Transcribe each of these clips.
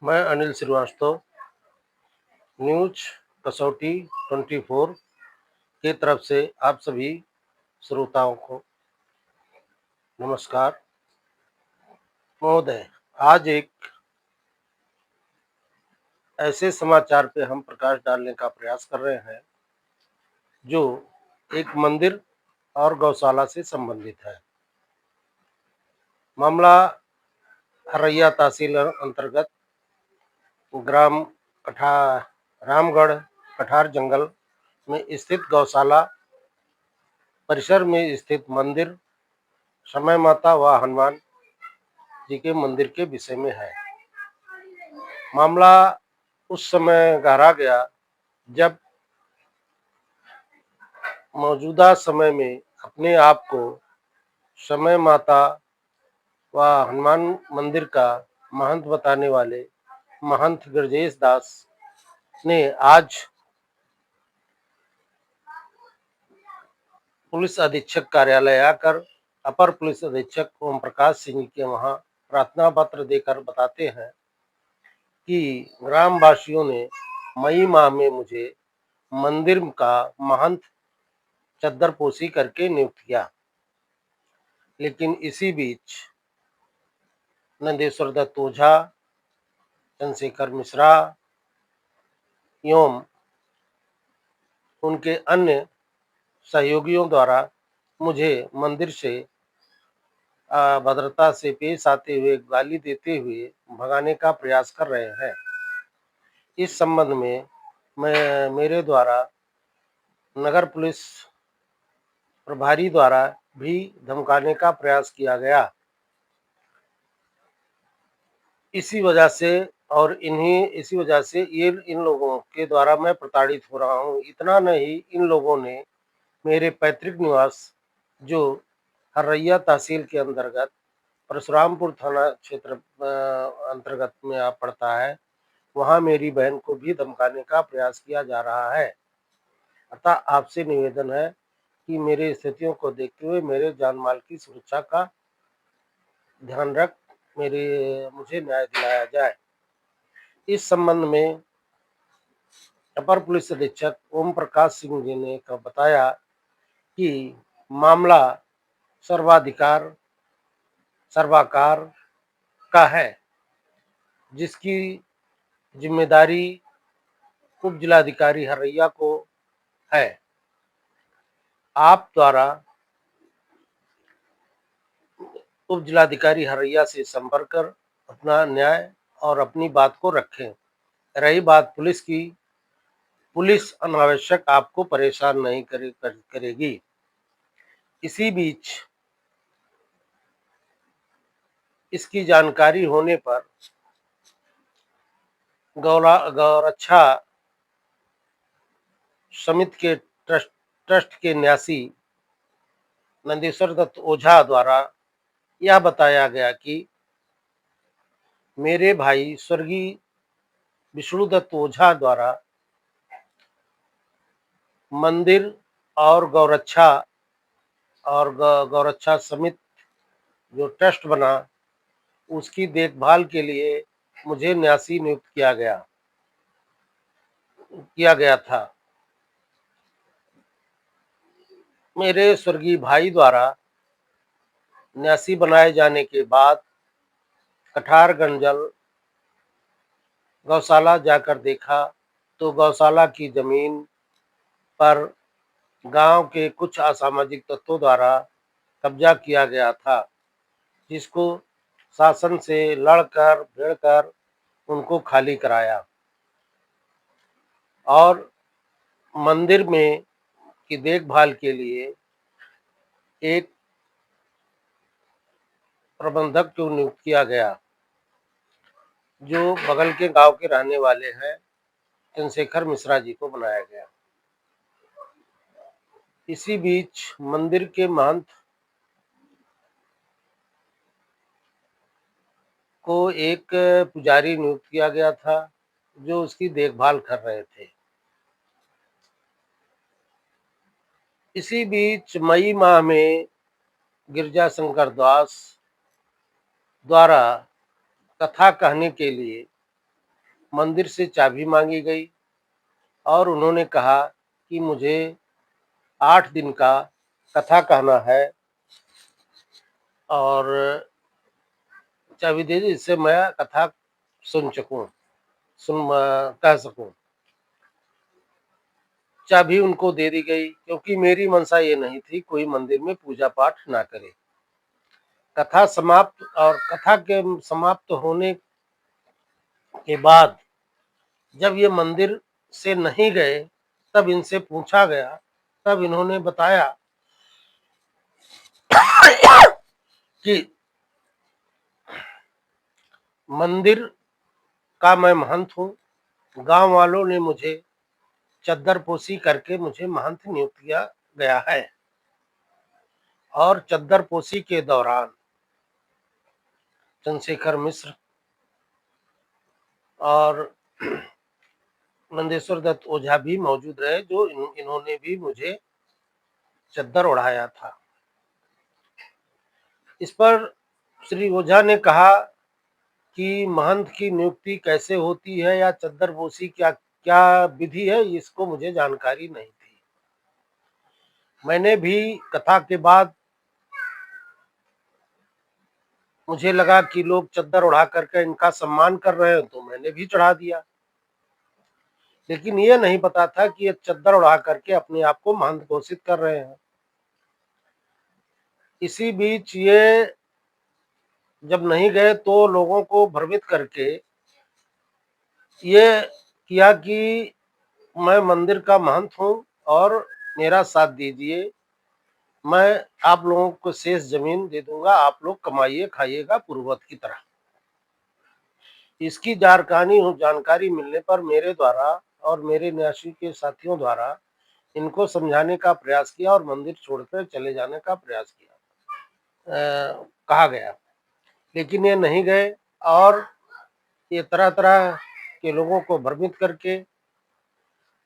मैं अनिल श्रीवास्तव न्यूज कसौटी 24 की तरफ से आप सभी श्रोताओं को नमस्कार। महोदय, आज एक ऐसे समाचार पे हम प्रकाश डालने का प्रयास कर रहे हैं जो एक मंदिर और गौशाला से संबंधित है। मामला हरैया तहसील अंतर्गत ग्राम कठा रामगढ़ कठार जंगल में स्थित गौशाला परिसर में स्थित मंदिर समय माता व हनुमान जी के मंदिर के विषय में है। मामला उस समय गहरा गया जब मौजूदा समय में अपने आप को समय माता व हनुमान मंदिर का महंत बताने वाले महंत गृजेश दास ने आज पुलिस अधीक्षक कार्यालय आकर अपर पुलिस अधीक्षक ओम प्रकाश सिंह के वहां प्रार्थना पत्र देकर बताते हैं कि ग्रामवासियों ने मई माह में मुझे मंदिर का महंत चद्दरपोशी करके नियुक्त किया, लेकिन इसी बीच नंदेश्वर दत्त ओझा, चंद्रशेखर मिश्रा एवं उनके अन्य सहयोगियों द्वारा मुझे मंदिर से अभद्रता से पेश आते हुए गाली देते हुए भगाने का प्रयास कर रहे हैं। इस संबंध में मेरे द्वारा नगर पुलिस प्रभारी द्वारा भी धमकाने का प्रयास किया गया। इसी वजह से ये इन लोगों के द्वारा मैं प्रताड़ित हो रहा हूँ। इतना नहीं, इन लोगों ने मेरे पैतृक निवास जो हरैया तहसील के अंतर्गत परशुरामपुर थाना क्षेत्र अंतर्गत में आ पड़ता है, वहां मेरी बहन को भी धमकाने का प्रयास किया जा रहा है। अतः आपसे निवेदन है कि मेरे स्थितियों को देखते हुए मेरे जान माल की सुरक्षा का ध्यान रख मुझे न्याय दिलाया जाए। इस संबंध में अपर पुलिस अधीक्षक ओम प्रकाश सिंह जी ने बताया कि मामला सर्वाकार का है, जिसकी जिम्मेदारी उप जिलाधिकारी हरैया को है। आप द्वारा उप जिलाधिकारी हरैया से संपर्क कर अपना न्याय और अपनी बात को रखें। रही बात पुलिस की, पुलिस अनावश्यक आपको परेशान नहीं करेगी। इसी बीच इसकी जानकारी होने पर गौरक्षा समिति के ट्रस्ट के न्यासी नंदेश्वर दत्त ओझा द्वारा यह बताया गया कि मेरे भाई स्वर्गीय विष्णु दत्त ओझा द्वारा मंदिर और गौरक्षा समिति जो ट्रस्ट बना, उसकी देखभाल के लिए मुझे न्यासी नियुक्त किया गया था। मेरे स्वर्गीय भाई द्वारा न्यासी बनाए जाने के बाद कठार गंजल गौशाला जाकर देखा तो गौशाला की जमीन पर गांव के कुछ असामाजिक तत्वों द्वारा कब्जा किया गया था, जिसको शासन से लड़कर भिड़कर उनको खाली कराया और मंदिर में की देखभाल के लिए एक प्रबंधक को नियुक्त किया गया, जो बगल के गांव के रहने वाले हैं, चंद्रशेखर मिश्रा जी को बनाया गया। इसी बीच मंदिर के महंत को एक पुजारी नियुक्त किया गया था, जो उसकी देखभाल कर रहे थे। इसी बीच मई माह में गिरजा शंकर दास द्वारा कथा कहने के लिए मंदिर से चाबी मांगी गई और उन्होंने कहा कि मुझे 8 दिन का कथा कहना है और चाबी दे दी जिससे मैं कथा सुन सकूं, कह सकूं। चाबी उनको दे दी गई क्योंकि मेरी मंशा ये नहीं थी कोई मंदिर में पूजा पाठ ना करे। कथा के समाप्त होने के बाद जब ये मंदिर से नहीं गए तब इनसे पूछा गया, तब इन्होंने बताया कि मंदिर का मैं महंत हूँ। गांव वालों ने मुझे चद्दरपोशी करके मुझे महंत नियुक्त किया गया है और चद्दरपोशी के दौरान चंद्रशेखर मिश्र और नंदेश्वर दत्त ओझा भी मौजूद रहे जो इन्होंने भी मुझे चद्दर ओढ़ाया था। इस पर श्री ओझा ने कहा कि महंत की नियुक्ति कैसे होती है या चद्दरपोशी क्या क्या विधि है, इसको मुझे जानकारी नहीं थी। मैंने भी कथा के बाद मुझे लगा कि लोग चद्दर उड़ा करके इनका सम्मान कर रहे हैं तो मैंने भी चढ़ा दिया, लेकिन ये नहीं पता था कि ये चद्दर उड़ा करके अपने आप को महंत घोषित कर रहे हैं। इसी बीच ये जब नहीं गए तो लोगों को भ्रमित करके ये किया कि मैं मंदिर का महंत हूँ और मेरा साथ दीजिए, मैं आप लोगों को शेष जमीन दे दूंगा, आप लोग कमाइए खाइएगा पूर्ववत की तरह। इसकी जानकारी मिलने पर मेरे द्वारा और मेरे न्यासी के साथियों द्वारा इनको समझाने का प्रयास किया और मंदिर छोड़कर चले जाने का प्रयास किया, कहा गया, लेकिन ये नहीं गए और ये तरह तरह के लोगों को भ्रमित करके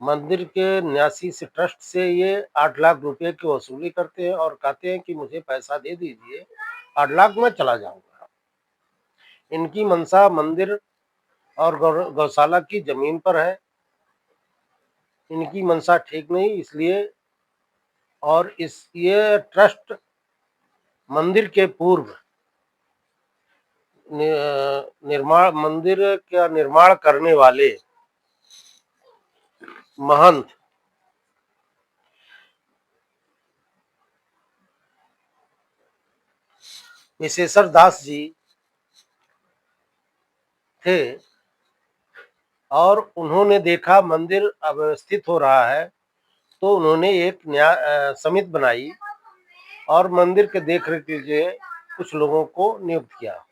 मंदिर के न्यासी से ट्रस्ट से ये 8 लाख रुपए की वसूली करते हैं और कहते हैं कि मुझे पैसा दे दीजिए, 8 लाख में चला जाऊंगा। इनकी मंशा मंदिर और गौशाला की जमीन पर है। इनकी मंशा ठीक नहीं, इसलिए और इस ये ट्रस्ट मंदिर के पूर्व मंदिर का निर्माण करने वाले महंत विशेषर दास जी थे और उन्होंने देखा मंदिर अव्यवस्थित हो रहा है तो उन्होंने एक समिति बनाई और मंदिर के देखरेख के लिए कुछ लोगों को नियुक्त किया।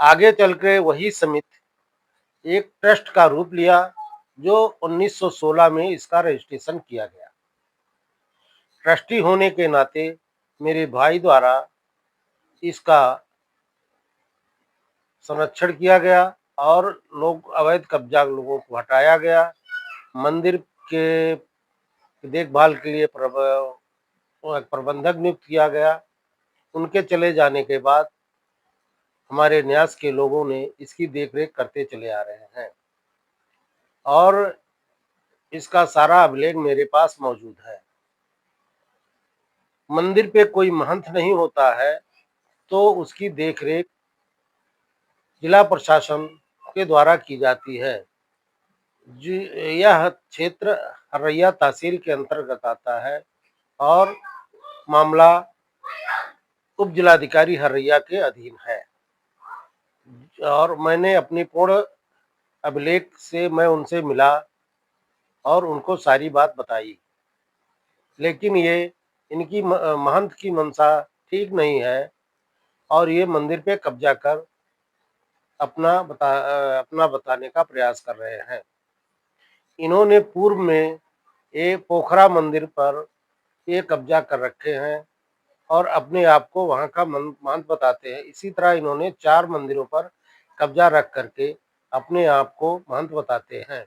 आगे चलकर वही समिति एक ट्रस्ट का रूप लिया जो 1916 में इसका रजिस्ट्रेशन किया गया। ट्रस्टी होने के नाते मेरे भाई द्वारा इसका संरक्षण किया गया और लोग अवैध कब्जा लोगों को हटाया गया। मंदिर के देखभाल के लिए प्रबंधक नियुक्त किया गया। उनके चले जाने के बाद हमारे न्यास के लोगों ने इसकी देखरेख करते चले आ रहे हैं और इसका सारा अभिलेख मेरे पास मौजूद है। मंदिर पे कोई महंत नहीं होता है तो उसकी देखरेख जिला प्रशासन के द्वारा की जाती है। जी, यह क्षेत्र हरैया तहसील के अंतर्गत आता है और मामला उप जिलाधिकारी हरैया के अधीन है और मैंने अपनी पूर्ण अभिलेख से मैं उनसे मिला और उनको सारी बात बताई, लेकिन ये इनकी महंत की मंशा ठीक नहीं है और ये मंदिर पे कब्जा कर अपना बताने का प्रयास कर रहे हैं। इन्होंने पूर्व में एक पोखरा मंदिर पर ये कब्जा कर रखे हैं और अपने आप को वहां का महंत बताते हैं। इसी तरह इन्होंने 4 मंदिरों पर कब्जा रख करके अपने आप को महंत बताते हैं।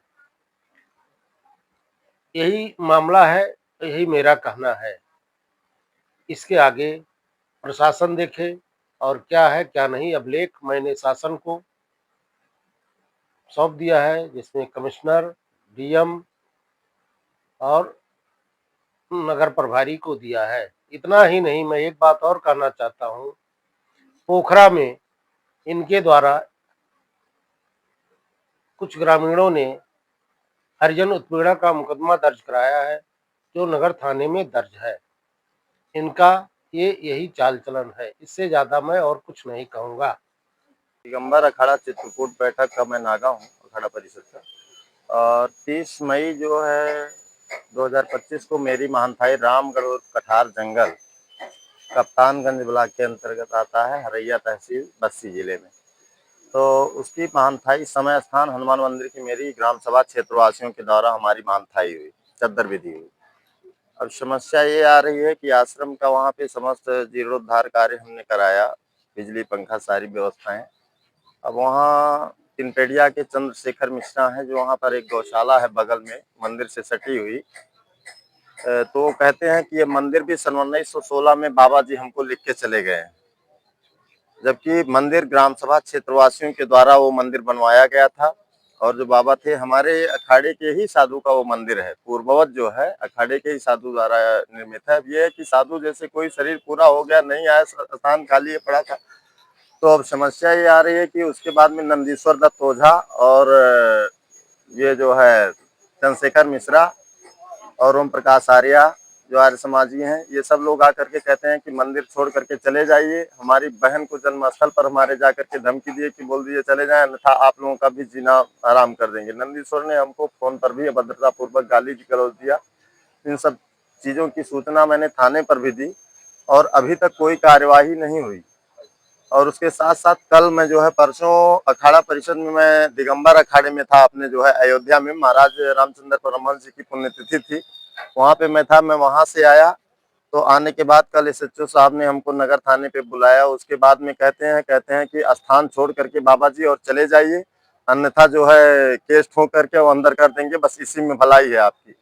यही मामला है, यही मेरा कहना है। इसके आगे प्रशासन देखे और क्या है क्या नहीं। अभिलेख मैंने शासन को सौंप दिया है, जिसमें कमिश्नर, डीएम और नगर प्रभारी को दिया है। इतना ही नहीं, मैं एक बात और कहना चाहता हूँ, पोखरा में इनके द्वारा कुछ ग्रामीणों ने हरिजन उत्पीड़न का मुकदमा दर्ज कराया है, जो नगर थाने में दर्ज है। इनका यही चाल चलन है, इससे ज्यादा मैं और कुछ नहीं कहूँगा। दिगंबर अखाड़ा चित्रकूट बैठक का मैं नागा हूँ, अखाड़ा परिषद का। और 30 मई जो है 2025 को मेरी महंथाई रामगढ़ और कठार जंगल कप्तानगंज ब्लॉक के अंतर्गत आता है, हरैया तहसील बस्सी जिले में। तो उसकी महंथाई समय स्थान हनुमान मंदिर की मेरी ग्राम सभा क्षेत्रवासियों के द्वारा हमारी महंथाई हुई, चद्दर विधि हुई। अब समस्या ये आ रही है कि आश्रम का वहाँ पे समस्त जीर्णोद्धार कार्य हमने कराया, बिजली पंखा सारी व्यवस्थाएं। अब वहाँ तिनपेड़िया के चंद्रशेखर मिश्रा हैं, जो वहाँ पर एक गौशाला है बगल में मंदिर से सटी हुई। तो कहते हैं कि ये मंदिर भी सन 1916 में बाबा जी हमको लिख के चले गए हैं, जबकि मंदिर ग्राम सभा क्षेत्रवासियों के द्वारा वो मंदिर बनवाया गया था। और जो बाबा थे हमारे अखाड़े के ही साधु का वो मंदिर है, पूर्ववत जो है अखाड़े के ही साधु द्वारा निर्मित है। अब ये है कि साधु जैसे कोई शरीर पूरा हो गया, नहीं आया, स्थान खाली पड़ा था। तो अब समस्या ये आ रही है कि उसके बाद में नंदीश्वर दत्त ओझा और ये जो है चंद्रशेखर मिश्रा और ओम प्रकाश आर्या जो आर्य समाजी हैं, ये सब लोग आकर के कहते हैं कि मंदिर छोड़ करके चले जाइए। हमारी बहन को जन्म स्थल पर हमारे जाकर के धमकी दिए कि बोल दिए चले जाएं, अन्यथा आप लोगों का भी जीना आराम कर देंगे। नंदीश्वर ने हमको फोन पर भी अभद्रता पूर्वक गाली गलौज दिया। इन सब चीजों की सूचना मैंने थाने पर भी दी और अभी तक कोई कार्यवाही नहीं हुई। और उसके साथ साथ कल मैं जो है परसों अखाड़ा परिषद में मैं दिगंबर अखाड़े में था, अपने जो है अयोध्या में महाराज रामचंद्र परमहंस जी की पुण्यतिथि थी, वहाँ पे मैं था। मैं वहाँ से आया तो आने के बाद कल एसएचओ साहब ने हमको नगर थाने पे बुलाया। उसके बाद में कहते हैं कि स्थान छोड़ करके बाबा जी और चले जाइए, अन्यथा जो है केस ठोक करके वो अंदर कर देंगे, बस इसी में भलाई है आपकी।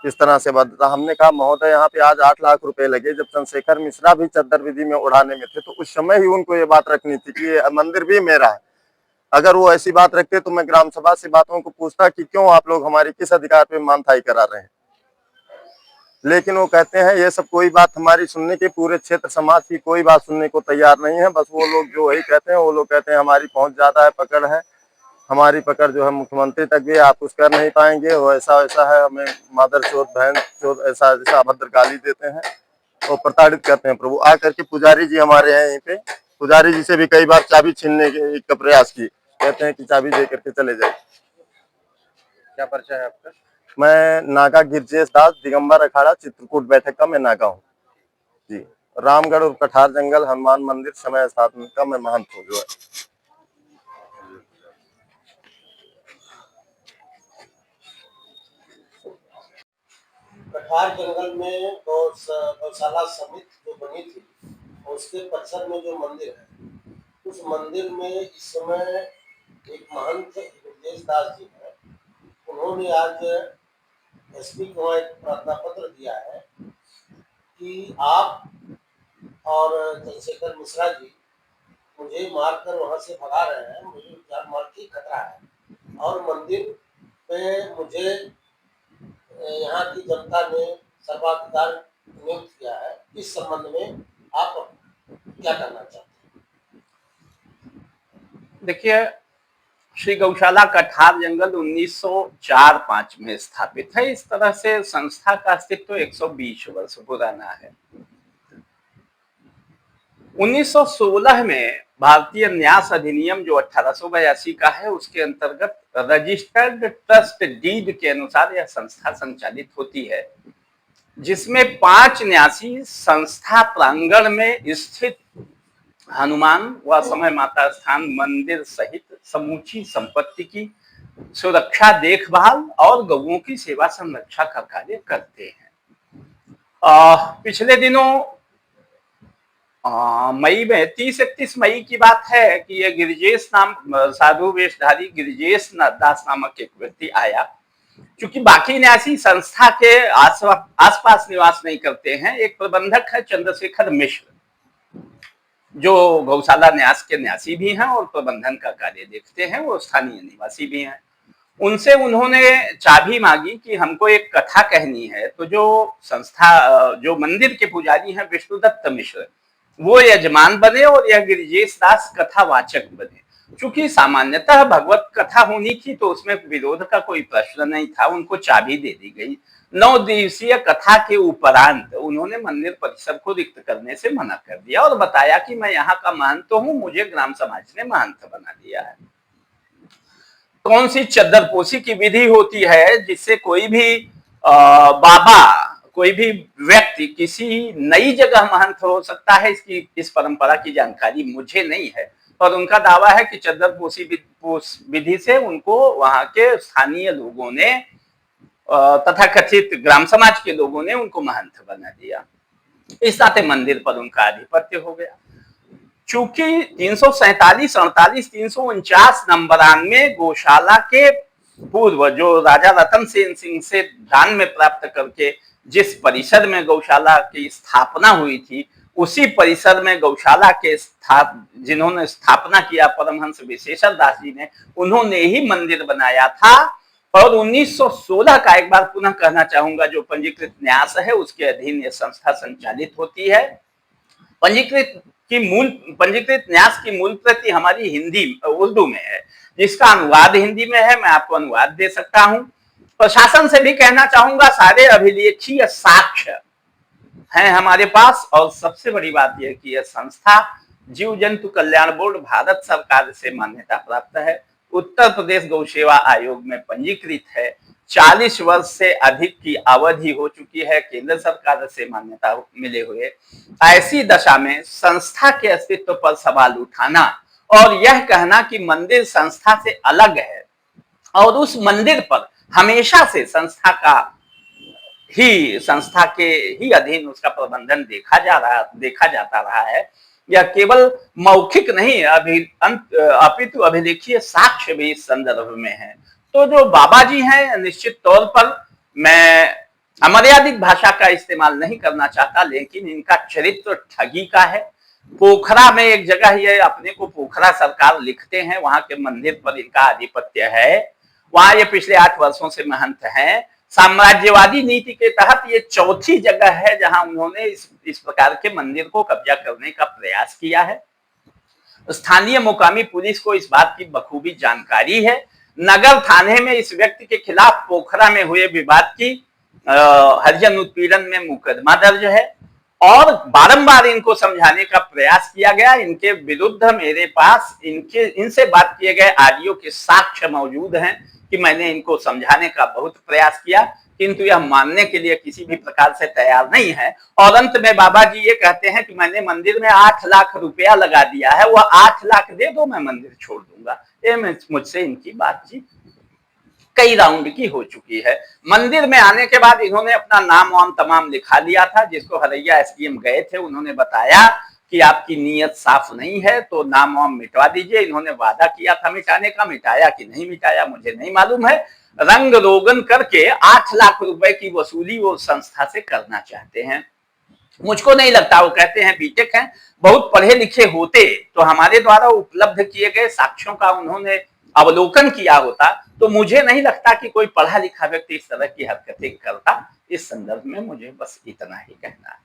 किस तरह से बदला। हमने कहा महोदय यहाँ पे आज 8 लाख रुपए लगे, जब चंद्रशेखर मिश्रा भी चद्दर विधि में उड़ाने में थे तो उस समय ही उनको ये बात रखनी थी कि ये मंदिर भी मेरा है। अगर वो ऐसी बात रखते तो मैं ग्राम सभा से बातों को पूछता कि क्यों आप लोग हमारी किस अधिकार पे मानथाई करा रहे हैं। लेकिन वो कहते हैं ये सब कोई बात हमारी सुनने की, पूरे क्षेत्र समाज की कोई बात सुनने को तैयार नहीं है। बस वो लोग जो वही कहते हैं, वो लोग कहते हैं हमारी पहुंच ज्यादा है, पकड़ है, हमारी पकड़ जो है मुख्यमंत्री तक भी आप कुछ कर नहीं पाएंगे, वो ऐसा वैसा है, हमें मादर चोद बहन चोद ऐसा ऐसा अभद्र गाली देते हैं और प्रताड़ित करते हैं। प्रभु आकर के पुजारी जी हमारे हैं यहीं पे, पुजारी जी से भी कई बार चाबी छीनने का प्रयास की, कहते हैं कि चाबी दे करके चले जाए। क्या परिचय है आपका? मैं नागा गिरजेश दास, दिगंबर अखाड़ा चित्रकूट बैठक का मैं नागा हूँ जी। रामगढ़ और कठार जंगल हनुमान मंदिर समय स्थान का मैं महंत हूँ जो है। कठार जंगल में गौशाला समिति जो बनी थी, उसके परिसर में जो मंदिर है, उस मंदिर में इस समय एक महंत गिरजेश दास जी है। उन्होंने आज एसपी को एक प्रार्थना पत्र दिया है कि आप और चंद्रशेखर मिश्रा जी मुझे मारकर वहां से भगा रहे हैं, मुझे जान माल की खतरा है और मंदिर पे मुझे यहाँ की जनता ने सर्वाधिकार नियुक्त किया है। इस संबंध में आप क्या करना चाहते हैं? देखिए, श्री गौशाला कठार जंगल 1904-5 में स्थापित है। इस तरह से संस्था का अस्तित्व 120 वर्ष पुराना है। 1916 में भारतीय न्यास अधिनियम जो 1882 का है, उसके अंतर्गत रजिस्टर्ड ट्रस्ट डीड के अनुसार यह संस्था संचालित होती है, जिसमें 5 न्यासी संस्था प्रांगण में स्थित हनुमान व समय माता स्थान मंदिर सहित समूची संपत्ति की सुरक्षा, देखभाल और गौओं की सेवा संरक्षा का कार्य करते हैं। पिछले दिनों मई में 30-31 मई की बात है कि यह गिरिजेश नाम साधु वेशधारी गिरिजेश दास नामक एक व्यक्ति आया। क्योंकि बाकी न्यासी संस्था के आसपास निवास नहीं करते हैं, एक प्रबंधक है चंद्रशेखर मिश्र, जो गौशाला न्यास के न्यासी भी हैं और प्रबंधन का कार्य देखते हैं, वो स्थानीय निवासी भी हैं। उनसे उन्होंने चाबी मांगी कि हमको एक कथा कहनी है। तो जो जो मंदिर के पुजारी हैं विष्णुदत्त मिश्र, वो यजमान बने और यह गिरिजेश दास कथावाचक बने। चूंकि सामान्यतः भगवत कथा होनी थी तो उसमें विरोध का कोई प्रश्न नहीं था, उनको चाबी दे दी गई। 9 दिवसीय कथा के उपरांत उन्होंने मंदिर परिसर को रिक्त करने से मना कर दिया और बताया कि मैं यहाँ का महंत हूँ, मुझे ग्राम समाज ने महंत बना दिया है। कौन सी चद्दरपोशी की विधि होती है जिससे कोई भी बाबा, कोई भी व्यक्ति किसी नई जगह महंत हो सकता है, इस परंपरा की जानकारी मुझे नहीं है। और उनका दावा है कि चद्दरपोशी विधि से उनको वहां के स्थानीय लोगों ने तथा कथित ग्राम समाज के लोगों ने उनको महंत बना दिया। इस नाते मंदिर पर उनका आधिपत्य हो गया। चूंकि 347, 48, 349 नंबरान में गौशाला के पूर्व जो राजा रतन सेन सिंह से दान में प्राप्त करके जिस परिसर में गौशाला की स्थापना हुई थी, उसी परिसर में गौशाला के जिन्होंने स्थापना किया परमहंस विशेषर दास जी ने, उन्होंने ही मंदिर बनाया था। और 1916 का एक बार पुनः कहना चाहूंगा, जो पंजीकृत न्यास है उसके अधीन यह संस्था संचालित होती है। पंजीकृत न्यास की मूल प्रति हमारी हिंदी उर्दू में है, जिसका अनुवाद हिंदी में है, मैं आपको अनुवाद दे सकता हूं। प्रशासन से भी कहना चाहूंगा, सारे अभिलेखीय साक्ष्य हैं हमारे पास। और सबसे बड़ी बात यह कि यह संस्था जीव जंतु कल्याण बोर्ड भारत सरकार से मान्यता प्राप्त है, उत्तर प्रदेश गौ सेवा आयोग में पंजीकृत है, 40 वर्ष से अधिक की अवधि हो चुकी है केंद्र सरकार से मान्यता मिले हुए। ऐसी दशा में संस्था के अस्तित्व पर सवाल उठाना और यह कहना कि मंदिर संस्था से अलग है और उस मंदिर पर हमेशा से संस्था के ही अधीन उसका प्रबंधन देखा जाता रहा है, यह केवल मौखिक नहीं अपितु अभिलेखीय साक्ष्य भी इस संदर्भ में है। तो जो बाबा जी हैं, निश्चित तौर पर मैं अमर्यादित भाषा का इस्तेमाल नहीं करना चाहता, लेकिन इनका चरित्र ठगी का है। पोखरा में एक जगह ये अपने को पोखरा सरकार लिखते हैं, वहां के मंदिर पर इनका आधिपत्य है, वहां ये पिछले 8 वर्षों से महंत हैं। साम्राज्यवादी नीति के तहत ये चौथी जगह है जहां उन्होंने इस प्रकार के मंदिर को कब्जा करने का प्रयास किया है। स्थानीय मुकामी पुलिस को इस बात की बखूबी जानकारी है। नगर थाने में इस व्यक्ति के खिलाफ पोखरा में हुए विवाद की हरिजन उत्पीड़न में मुकदमा दर्ज है और बारंबार इनको समझाने का प्रयास किया गया। इनके विरुद्ध मेरे पास इनसे बात किए गए ऑडियो के साक्ष्य मौजूद हैं कि मैंने इनको समझाने का बहुत प्रयास किया, किंतु यह मानने के लिए किसी भी प्रकार से तैयार नहीं है। और अंत में बाबा जी ये कहते हैं कि मैंने मंदिर में 8 लाख रुपया लगा दिया है, वह 8 लाख दे दो, मैं मंदिर छोड़ दूंगा। ये मुझसे इनकी बातचीत कई राउंड की हो चुकी है। मंदिर में आने के बाद इन्होंने अपना नाम वाम तमाम लिखा लिया था, जिसको हरैया एसडीएम गए थे, उन्होंने बताया कि आपकी नीयत साफ नहीं है तो नाम वाम मिटवा दीजिए। इन्होंने वादा किया था मिटाने का, मिटाया कि नहीं मिटाया मुझे नहीं मालूम है। रंग रोगन करके 8 लाख रुपए की वसूली वो संस्था से करना चाहते हैं। मुझको नहीं लगता, वो कहते हैं बीटेक हैं, बहुत पढ़े लिखे होते तो हमारे द्वारा उपलब्ध किए गए साक्ष्यों का उन्होंने अवलोकन किया होता, तो मुझे नहीं लगता कि कोई पढ़ा लिखा व्यक्ति इस तरह की हरकतें करता। इस संदर्भ में मुझे बस इतना ही कहना है।